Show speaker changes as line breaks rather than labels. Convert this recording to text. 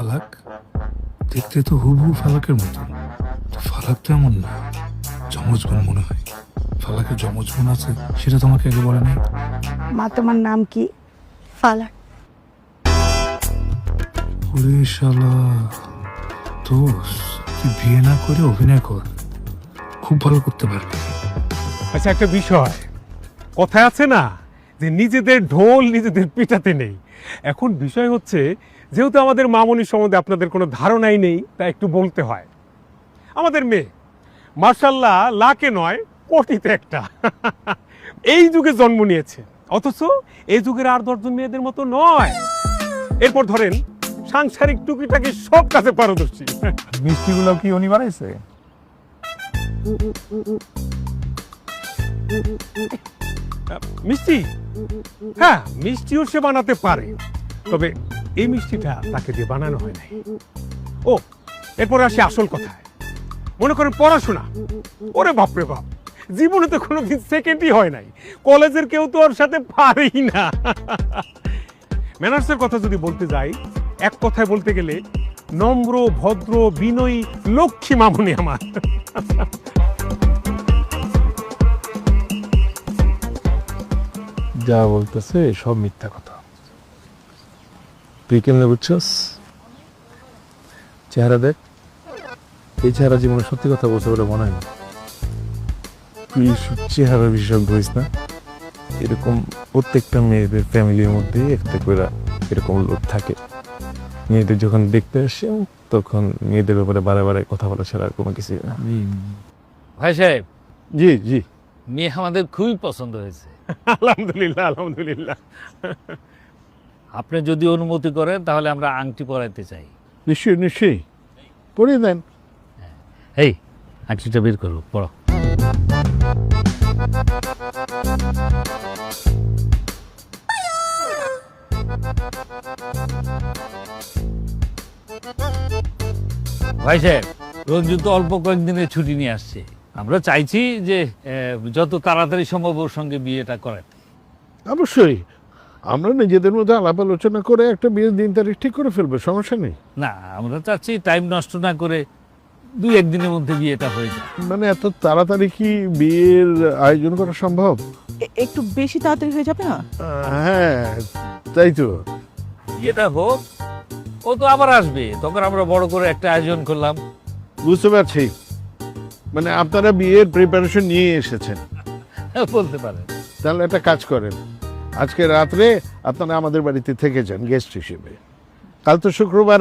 ফালাক দেখতে তো হুবহু ফালাকের মতন, তো ফালাক তো এমন না, যমজ বোন মনে হয়। ফালাকের যমজ বোন আছে, সেটা তোমাকে আগে বলে নাই?
মা তোমার নাম কি?
ফালাক।
ওরে শালা, দোষ তুই বিয়ে না করে অভিনয় কর, খুব ভালো করতে পারবি।
আচ্ছা, একটা বিষয় কথায় আছে না যে নিজেদের ঢোল নিজেদের পিটাতে নেই। এখন বিষয় হচ্ছে, যেহেতু আমাদের মামনির সম্বন্ধে আপনাদের কোনো ধারণাই নেই, তা একটু বলতে হয়। আমাদের মেয়ে মার্শাল্লাহ লাখে নয় কোটিতে একটা এই যুগে জন্ম নিয়েছে, অথচ এই যুগের আর 10 জন মেয়েদের মতো নয়। এরপর ধরেন সাংসারিক টুকিটাকি সব কাজে পারদর্শী।
মিষ্টিগুলো কি উনি বানাইছে?
মিষ্টি, হ্যাঁ মিষ্টিও সে বানাতে পারে, তবে এই মিষ্টিটা তাকে দিয়ে বানানো হয় নাই। ও, এরপরে আসি আসল কথায়। মনে করেন পড়াশোনা, ওরে বাপরে বাপ, জীবনে তো কোনোদিন সেকেন্ডই হয় নাই, কলেজের কেউ তো ওর সাথে পারেই না। ম্যানার্সের কথা যদি বলতে যাই, এক কথায় বলতে গেলে নম্র, ভদ্র, বিনয়ী, লক্ষ্মী মামুনি আমার।
যা বলতেছে সব মিথ্যা কথা। তুই কেমনে বুঝছস? চেহারা দেখ, এই চেহারা জীবনে সত্যি কথা বলছে বলে মনে হয় না। তুই চেহারা বিশেষজ্ঞ হইস না। এরকম প্রত্যেকটা মেয়েদের ফ্যামিলির মধ্যে একটা করে এরকম লোক থাকে। মেয়েদের যখন দেখতে আসে তখন মেয়েদের ব্যাপারে বারে বারে কথা বলা ছাড়া আর কোনো কিছু না।
ভাই সাহেব,
জি জি,
মেয়ে আমাদের খুবই পছন্দ হয়েছে।
আলহামদুলিল্লাহ আলহামদুলিল্লাহ।
আপনি যদি অনুমতি করেন তাহলে আমরা আংটি পরাইতে চাই।
নিশ্চয়ই নিশ্চয়ই, পড়িয়ে দেন।
এই আংটিটা বের করো, পড়ো। ভাই সাহেব, রঞ্জু তো অল্প কয়েকদিনের ছুটি নিয়ে আসছে, আমরা চাইছি যে যত তাড়াতাড়ি সম্ভব ওর সঙ্গে বিয়েটা করাতে।
অবশ্যই, আমরা নিজেদের মধ্যে আলাপ আলোচনা করে একটা বিয়ের দিন তারিখ ঠিক করে ফেলবো, সমস্যা নেই।
না, আমরা চাচ্ছি টাইম নষ্ট না করে 2-1 দিনের মধ্যে বিয়েটা হয়ে যায়।
মানে এত তাড়াতাড়ি কি বিয়ের আয়োজন করা সম্ভব?
একটু বেশি তাড়াতাড়ি হয়ে যাবে না?
হ্যাঁ তাই তো।
বিয়েটা হোক, ও তো আবার আসবে, তখন আমরা বড় করে একটা আয়োজন করলাম।
বুঝতে পারছি, মানে আপনারা বিয়ের প্রিপারেশন নিয়ে এসেছেন।
বলতে পারেন।
তাহলে একটা কাজ করেন, আজকে রাত্রে আপনারা আমাদের বাড়িতে থেকে যান গেস্ট হিসেবে। কাল তো শুক্রবার,